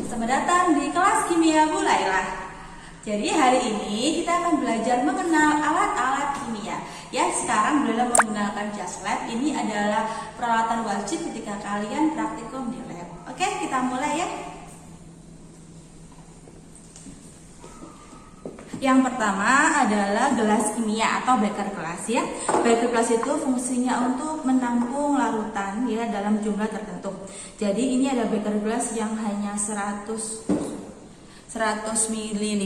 Selamat datang di kelas kimia Bu Laila. Jadi hari ini kita akan belajar mengenal alat-alat kimia. Ya, sekarang Bu Laila menggunakan jas lab. Ini adalah peralatan wajib ketika kalian praktikum di lab. Oke, kita mulai ya. Yang pertama adalah gelas kimia atau beker gelas ya. Beker gelas itu fungsinya untuk menampung larutan ya dalam jumlah tertentu. Jadi ini ada beker gelas yang hanya 100 ml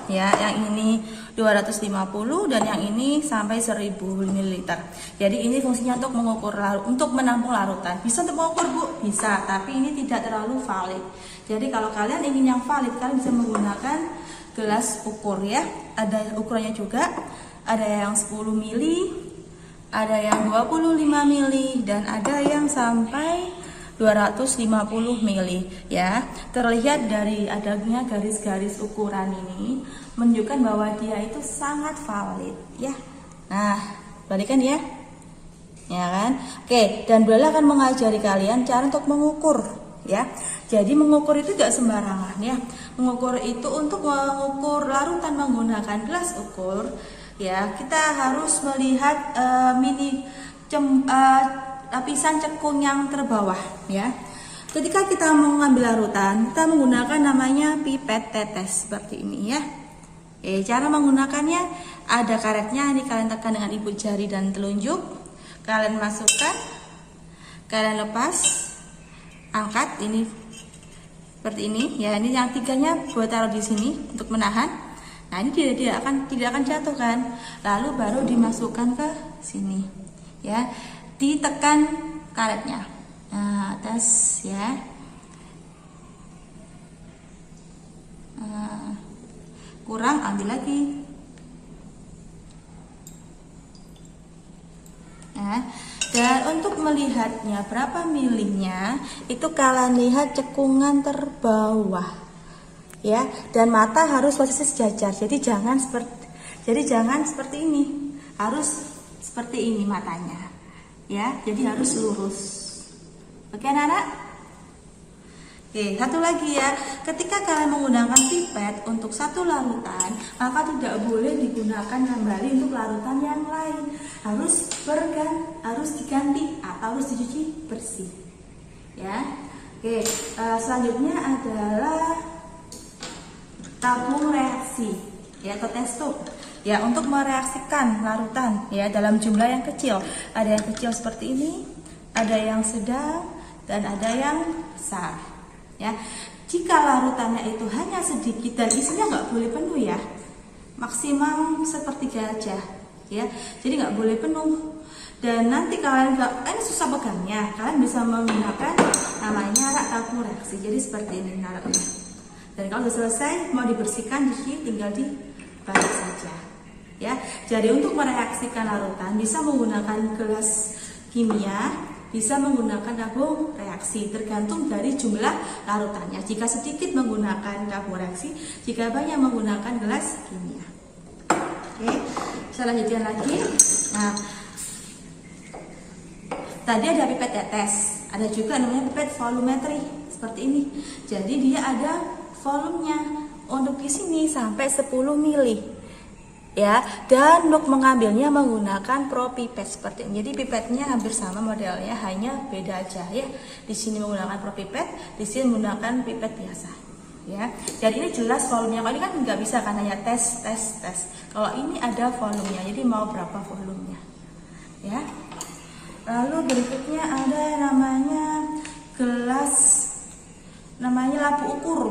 ya, yang ini 250 dan yang ini sampai 1000 ml. Jadi ini fungsinya untuk mengukur untuk menampung larutan. Bisa untuk mengukur Bu? Bisa, tapi ini tidak terlalu valid. Jadi kalau kalian ingin yang valid, kalian bisa menggunakan gelas ukur ya. Ada ukurannya juga. Ada yang 10 mili, ada yang 25 mili dan ada yang sampai 250 mili ya. Terlihat dari adanya garis-garis ukuran ini menunjukkan bahwa dia itu sangat valid ya. Nah, balikan ya. Ya kan? Oke, dan Bu Laila akan mengajari kalian cara untuk mengukur ya. Jadi mengukur itu tidak sembarangan ya. Mengukur itu untuk mengukur larutan menggunakan gelas ukur ya. Kita harus melihat lapisan cekung yang terbawah ya. Ketika kita mengambil larutan, kita menggunakan namanya pipet tetes seperti ini ya. Cara menggunakannya ada karetnya. Ini kalian tekan dengan ibu jari dan telunjuk. Kalian masukkan, kalian lepas, angkat ini. Seperti ini ya, ini yang tiganya buat taruh di sini untuk menahan. Nah, ini tidak akan jatuh kan. Lalu baru dimasukkan ke sini ya. Ditekan karetnya. Nah, atas ya. Kurang ambil lagi. Nah, dan untuk melihatnya berapa milinya, itu kalian lihat cekungan terbawah ya, dan mata harus posisi sejajar. Jadi jangan seperti ini, harus seperti ini matanya ya. Jadi harus lurus. Oke anak-anak. Oke, satu lagi ya, ketika kalian menggunakan pipet untuk satu larutan, maka tidak boleh digunakan kembali untuk larutan yang lain. Harus diganti atau harus dicuci bersih. Ya. Oke, selanjutnya adalah tabung reaksi ya, atau test tube. Ya, untuk mereaksikan larutan ya dalam jumlah yang kecil. Ada yang kecil seperti ini, ada yang sedang, dan ada yang besar. Ya, jika larutannya itu hanya sedikit dan isinya nggak boleh penuh ya, maksimal sepertiga aja ya, jadi nggak boleh penuh. Dan nanti kalian ini susah pegangnya, kalian bisa menggunakan namanya rak tabung reaksi. Jadi seperti ini naruhnya. Dan kalau sudah selesai mau dibersihkan, di sini tinggal dibalik saja ya. Jadi untuk mereaksikan larutan bisa menggunakan gelas kimia, bisa menggunakan tabung reaksi, tergantung dari jumlah larutannya. Jika sedikit menggunakan tabung reaksi, jika banyak menggunakan gelas kimia. Oke, kita lanjutkan lagi. Nah, tadi ada pipet tetes, ada juga namanya pipet volumetri seperti ini. Jadi dia ada volumenya. Untuk di sini sampai 10 mili. Ya, dan untuk mengambilnya menggunakan propipet seperti ini. Jadi pipetnya hampir sama modelnya, hanya beda aja ya. Di sini menggunakan propipet, di sini menggunakan pipet biasa. Ya, dan ini jelas volumenya. Kalau ini kan nggak bisa kan, hanya tes. Kalau ini ada volumenya, jadi mau berapa volumenya? Ya. Lalu berikutnya ada namanya gelas, namanya lampu ukur.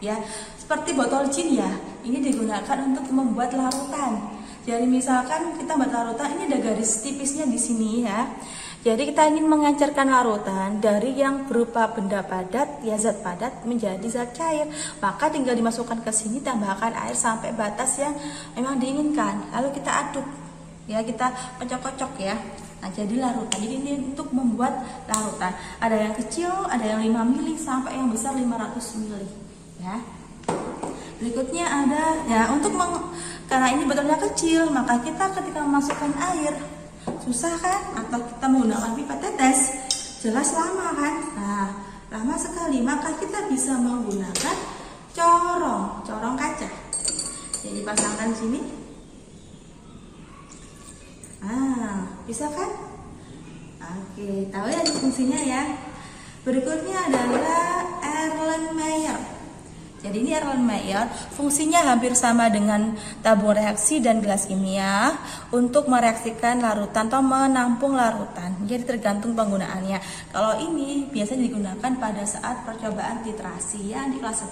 Ya, seperti botol jin ya. Ini digunakan untuk membuat larutan. Jadi misalkan kita buat larutan, ini ada garis tipisnya di sini ya. Jadi kita ingin mengencerkan larutan dari yang berupa benda padat, ya zat padat menjadi zat cair. Maka tinggal dimasukkan ke sini, tambahkan air sampai batas yang memang diinginkan. Lalu kita aduk. Ya, kita kocok-kocok ya. Nah, jadi larutan. Jadi ini untuk membuat larutan. Ada yang kecil, ada yang 5 mili sampai yang besar 500 mili ya. Berikutnya ada ya, karena ini botolnya kecil, maka kita ketika memasukkan air susah kan, atau kita menggunakan pipet tetes jelas lama kan. Nah, lama sekali, maka kita bisa menggunakan corong kaca. Jadi pasangkan sini. Bisa kan? Oke, tahu ya fungsinya ya. Berikutnya adalah Erlenmeyer. Jadi ini Erlenmeyer, fungsinya hampir sama dengan tabung reaksi dan gelas kimia untuk mereaksikan larutan atau menampung larutan. Jadi tergantung penggunaannya. Kalau ini biasanya digunakan pada saat percobaan titrasi ya di kelas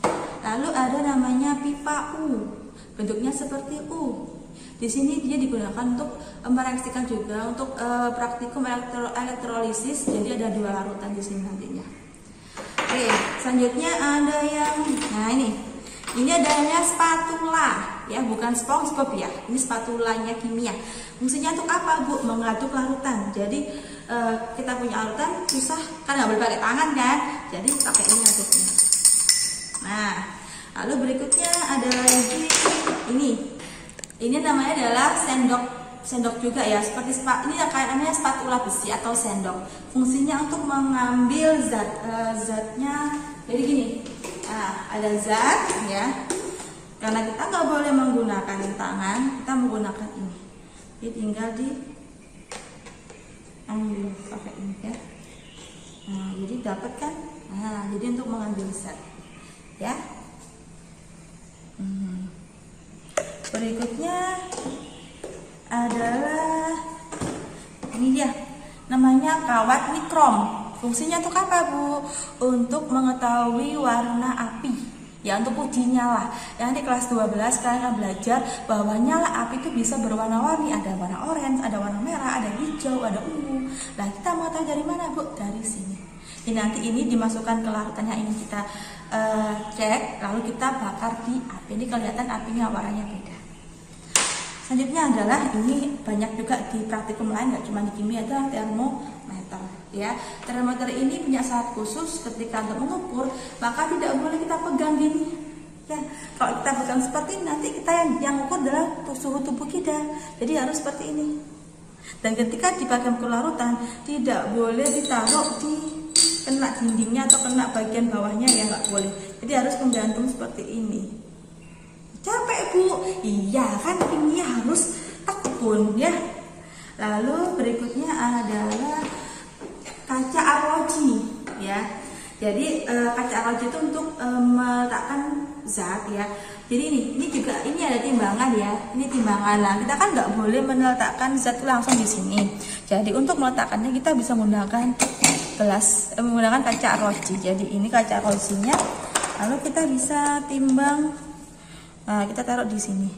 11. Lalu ada namanya pipa U, bentuknya seperti U. Di sini dia digunakan untuk mereaksikan juga untuk praktikum elektrolisis. Jadi ada 2 larutan di sini nantinya. Oke, selanjutnya ada yang, nah ini adanya spatula ya, bukan SpongeBob ya. Ini spatulanya kimia. Fungsinya untuk apa, Bu? Mengaduk larutan. Jadi kita punya larutan susah kan nggak boleh pakai tangan kan? Jadi pakai ini aduknya. Nah, lalu berikutnya ada lagi ini. Ini namanya adalah sendok juga ya, seperti ini namanya spatula besi atau sendok. Fungsinya untuk mengambil zatnya. Jadi gini, ada zat ya. Karena kita nggak boleh menggunakan tangan, kita menggunakan ini. Jadi tinggal ambil pakai ini ya. Nah, jadi dapat kan? Nah, jadi untuk mengambil zat ya. Berikutnya adalah ini dia, namanya kawat nikrom. Fungsinya untuk apa, Bu? Untuk mengetahui warna api ya, untuk uji nyala. Yang di kelas 12 kalian akan belajar bahwa nyala api itu bisa berwarna-warni, ada warna orange, ada warna merah, ada hijau, ada ungu. Nah, kita mau tahu dari mana, Bu? Dari sini. Jadi nanti ini dimasukkan ke larutan yang ingin kita cek, lalu kita bakar di api. Ini kelihatan apinya warnanya beda. Selanjutnya adalah ini banyak juga di praktikum lain, nggak cuma di kimia, adalah termometer ya. Termometer ini punya syarat khusus ketika untuk mengukur, maka tidak boleh kita pegang gini ya. Kalau kita pegang seperti ini, nanti kita yang ukur adalah suhu tubuh kita. Jadi harus seperti ini. Dan ketika dipakai ukur larutan, tidak boleh ditaruh di kena dindingnya atau kena bagian bawahnya ya, nggak boleh. Jadi harus menggantung seperti ini. Capek, Bu? Iya kan, kimia harus tekun ya. Lalu berikutnya adalah kaca arloji ya. Jadi kaca arloji itu untuk meletakkan zat ya. Jadi ini juga ini ada timbangan ya. Ini timbangan. Nah, kita kan nggak boleh meletakkan zat langsung di sini. Jadi untuk meletakkannya kita bisa menggunakan menggunakan kaca arloji. Jadi ini kaca arlojinya. Lalu kita bisa timbang. Nah, kita taruh di sini.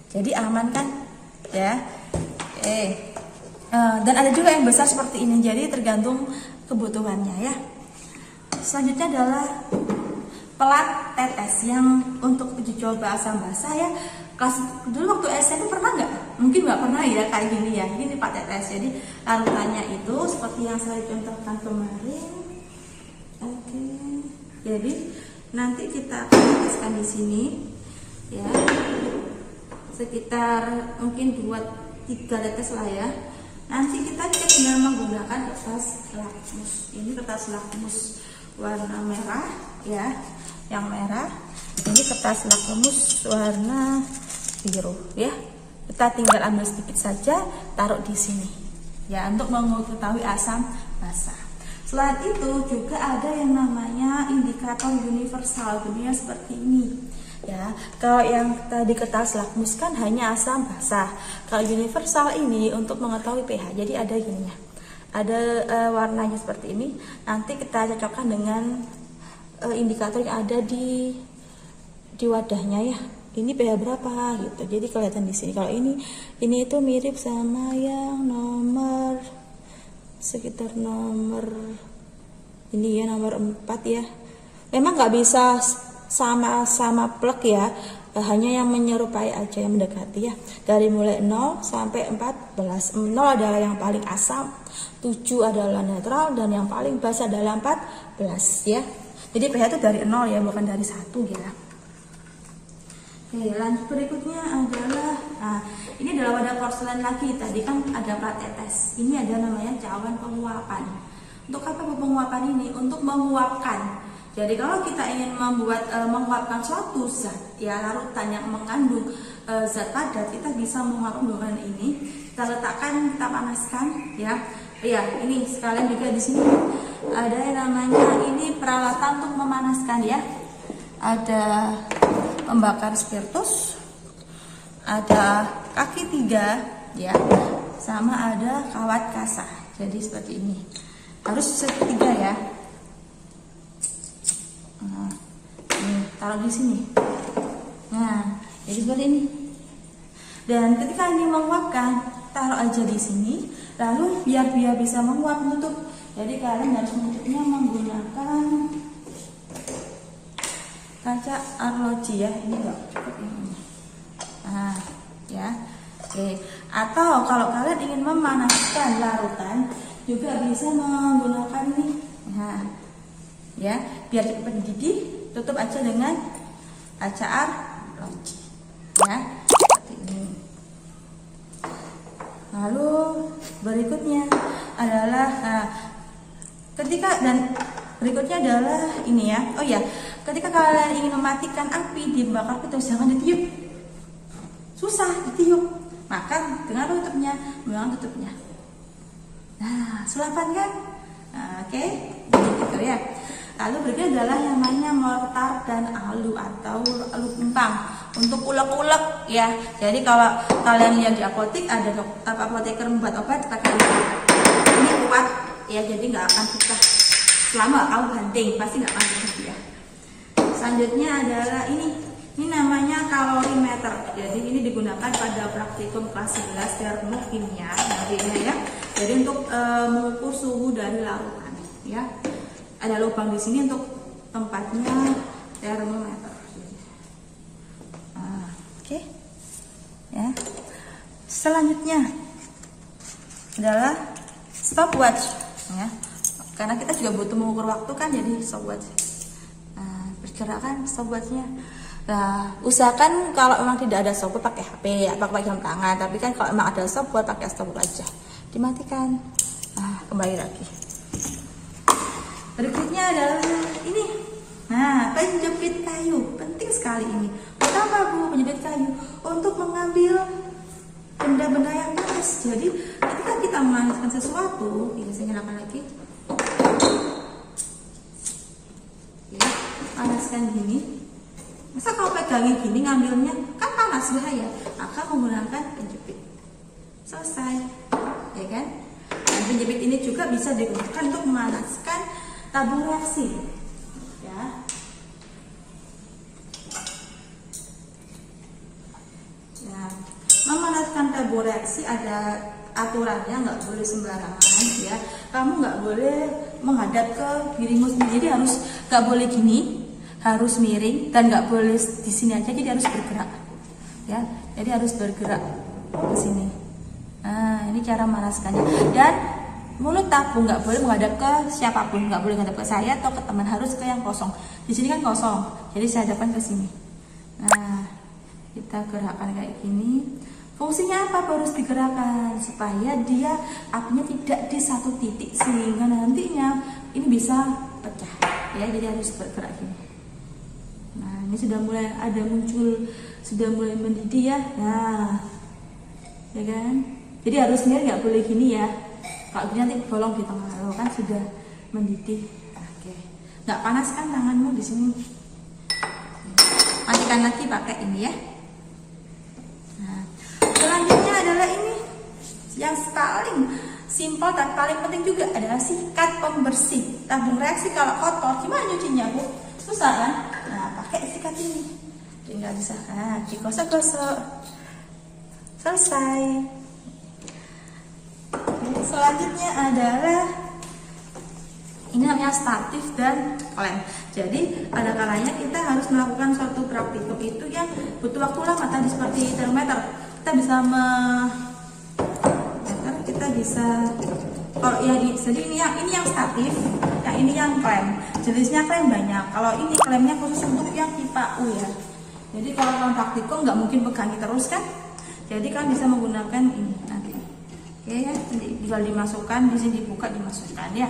Jadi aman kan? Ya. Dan ada juga yang besar seperti ini. Jadi tergantung kebutuhannya ya. Selanjutnya adalah pelat tetes yang untuk uji coba asam basa ya. Kelas dulu waktu SMP pernah nggak? Mungkin nggak pernah ya kayak gini ya. Ini pelat tetes. Jadi larutannya itu seperti yang saya contohkan kemarin. Oke. Jadi nanti kita akan teteskan di sini. Ya, sekitar mungkin 2-3 tetes lah ya. Nanti kita cek dengan menggunakan kertas lakmus. Ini kertas lakmus warna merah ya, yang merah. Ini kertas lakmus warna biru ya. Kita tinggal ambil sedikit saja, taruh di sini ya, untuk mengetahui asam basa. Selain itu juga ada yang namanya indikator universal, bentuknya seperti ini. Ya, kalau yang tadi kertas lakmus kan hanya asam basa. Kalau universal ini untuk mengetahui pH. Jadi ada gininya, ada warnanya seperti ini. Nanti kita cocokkan dengan indikator yang ada di wadahnya ya. Ini pH berapa gitu. Jadi kelihatan di sini. Kalau ini itu mirip sama yang nomor sekitar nomor ini ya, nomor 4 ya. Memang nggak bisa sama plek ya, hanya yang menyerupai aja, yang mendekati ya. Dari mulai 0 sampai 14. 0 adalah yang paling asam, 7 adalah netral, dan yang paling basa adalah 14 ya. Jadi pH itu dari 0 ya, bukan dari 1 ya. Oke, lanjut berikutnya adalah ini adalah wadah porselen lagi. Tadi kan ada plat tetes. Ini ada namanya cawan penguapan. Untuk apa penguapan ini? Untuk menguapkan. Jadi kalau kita ingin menguapkan suatu zat ya larutan yang mengandung zat padat, kita bisa menguapkan dengan ini. Kita letakkan, kita panaskan ya. Ya, ini sekalian juga di sini ada yang namanya ini peralatan untuk memanaskan ya. Ada pembakar spiritus, ada kaki 3 ya, sama ada kawat kasa. Jadi seperti ini. Harus segitiga ya. Nah, ini taruh di sini. Nah, jadi seperti ini. Dan ketika ini menguapkan, taruh aja di sini. Lalu biar bisa menguap, tutup. Jadi kalian harus menutupnya menggunakan kaca arloji ya. Ini enggak cukup ini. Nah, ya. Oke. Atau kalau kalian ingin memanaskan larutan, juga bisa menggunakan ini. Nah, ya, biar cepat mendidih, tutup aja dengan kaca arloji. Ya, seperti ini. Lalu berikutnya adalah berikutnya adalah ini ya. Oh ya, ketika kalian ingin mematikan api di pembakar spiritus, jangan ditiup. Susah ditiup. Maka dengan tutupnya, memang tutupnya. Nah, sulapan kan? Nah, oke, gitu ya. Lalu berikutnya adalah yang namanya mortar dan alu atau alu pempang untuk ulek-ulek ya. Jadi kalau kalian lihat di apotek ada apoteker membuat obat pakai ini kuat ya, jadi nggak akan pecah selama kamu banting, pasti nggak akan pecah ya. Selanjutnya adalah ini namanya kalorimeter. Jadi ini digunakan pada praktikum kelas 11 termokimia nantinya ya. Jadi untuk mengukur suhu dari larutan ya. Ada lubang di sini untuk tempatnya termometer. Oke. Ya. Selanjutnya adalah stopwatch ya. Karena kita juga butuh mengukur waktu kan, jadi stopwatch. Pergerakan stopwatchnya. Nah, usahakan kalau memang tidak ada stopwatch pakai HP ya, pakai jam tangan. Tapi kan kalau memang ada stopwatch pakai stopwatch aja. Dimatikan. Nah, kembali lagi. Berikutnya adalah ini. Nah, penjepit kayu. Penting sekali ini. Kenapa Bu penjepit kayu? Untuk mengambil benda-benda yang panas. Jadi, ketika kita memanaskan sesuatu, ini saya nyalakan lagi. Ya, panaskan gini. Masa kalau pegangin gini ngambilnya kan panas, bahaya. Maka menggunakan penjepit. Selesai. Ya kan? Dan penjepit ini juga bisa digunakan untuk memanaskan tabung reaksi. Ya. Ya. Memanaskan tabung reaksi ada aturannya, nggak boleh sembarangan ya. Kamu nggak boleh menghadap ke dirimu sendiri, jadi harus nggak boleh gini, harus miring, dan nggak boleh di sini aja, jadi harus bergerak ya. Jadi harus bergerak ke sini. Nah, ini cara memanaskannya. Dan mulut tabung nggak boleh menghadap ke siapapun, nggak boleh menghadap ke saya atau ke teman, harus ke yang kosong. Di sini kan kosong, jadi saya hadapkan ke sini. Nah, kita gerakkan kayak gini. Fungsinya apa? Harus digerakkan supaya dia apinya tidak di satu titik, sehingga nantinya ini bisa pecah ya. Jadi harus bergerak gini. Nah, ini sudah mulai ada muncul, sudah mulai mendidih ya. Nah, ya kan? Jadi harus mirip, nggak boleh gini ya. Kalau gini nanti bolong di tengah, kan sudah mendidih. Oke, nggak panas kan tanganmu di sini? Matikan lagi pakai ini ya. Nah, selanjutnya adalah ini yang paling simpel dan paling penting juga adalah sikat pembersih tabung reaksi. Kalau kotor, gimana nyucinya Bu? Susah kan? Nah, pakai sikat ini. Tinggal bisa, digosok-gosok. Selesai. Selanjutnya adalah ini namanya statif dan lem. Jadi ada kalanya kita harus melakukan suatu praktikum itu yang butuh waktu lama, tadi seperti termometer. Kita bisa kalau ya jadi ini yang statif, yang ini yang klem. Jenisnya klem banyak. Kalau ini klemnya khusus untuk yang tipe U ya. Jadi kalau kalian praktikum nggak mungkin pegangi terus kan. Jadi kalian bisa menggunakan ini nanti. Oke ya, tinggal dimasukkan, di sini dibuka, dimasukkan ya.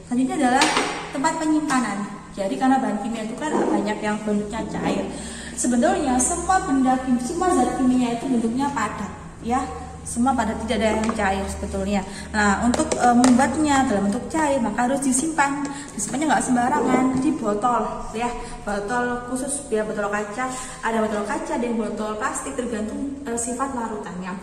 Selanjutnya adalah tempat penyimpanan. Jadi karena bahan kimia itu kan banyak yang bentuknya cair. Sebenarnya semua zat kimia itu bentuknya padat, ya. Semua padat, tidak ada yang cair sebetulnya. Nah, untuk membuatnya dalam bentuk cair maka harus disimpan. Disimpannya nggak sembarangan, di botol, ya. Botol khusus, ya, botol kaca. Ada botol kaca dan botol plastik tergantung sifat larutannya.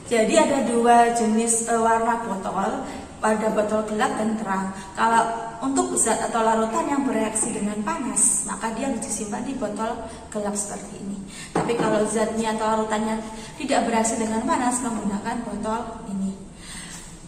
Jadi ada dua jenis warna botol. Pada botol gelap dan terang. Kalau untuk zat atau larutan yang bereaksi dengan panas, maka dia harus disimpan di botol gelap seperti ini. Tapi kalau zatnya atau larutannya tidak bereaksi dengan panas, menggunakan botol ini.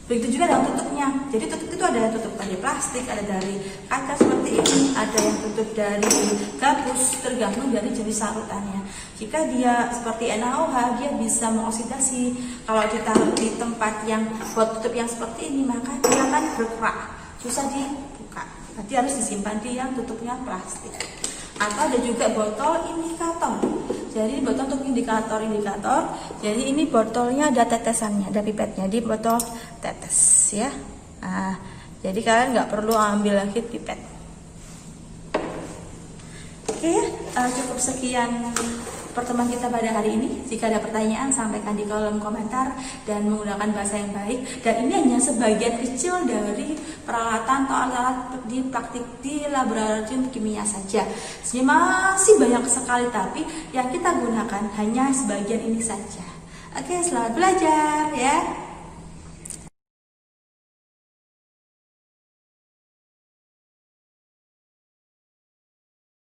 Begitu juga dengan tutupnya. Jadi tutup itu ada yang tutup dari plastik, ada dari kaca seperti ini, ada yang tutup dari gabus, tergantung dari jenis larutannya. Jika dia seperti NaOH, dia bisa mengoksidasi. Kalau ditaruh di tempat yang buat tutup yang seperti ini, maka dia akan berkerak, susah dibuka. Nanti harus disimpan di yang tutupnya plastik. Atau ada juga botol indikator. Jadi botol untuk indikator. Jadi ini botolnya ada tetesannya, ada pipetnya di botol tetes, ya. Nah, jadi kalian nggak perlu ambil lagi pipet. Oke, cukup sekian pertemuan kita pada hari ini. Jika ada pertanyaan, sampaikan di kolom komentar dan menggunakan bahasa yang baik. Dan ini hanya sebagian kecil dari peralatan atau alat di praktik di laboratorium kimia saja. Sebenarnya masih banyak sekali, tapi yang kita gunakan hanya sebagian ini saja. Oke, selamat belajar ya.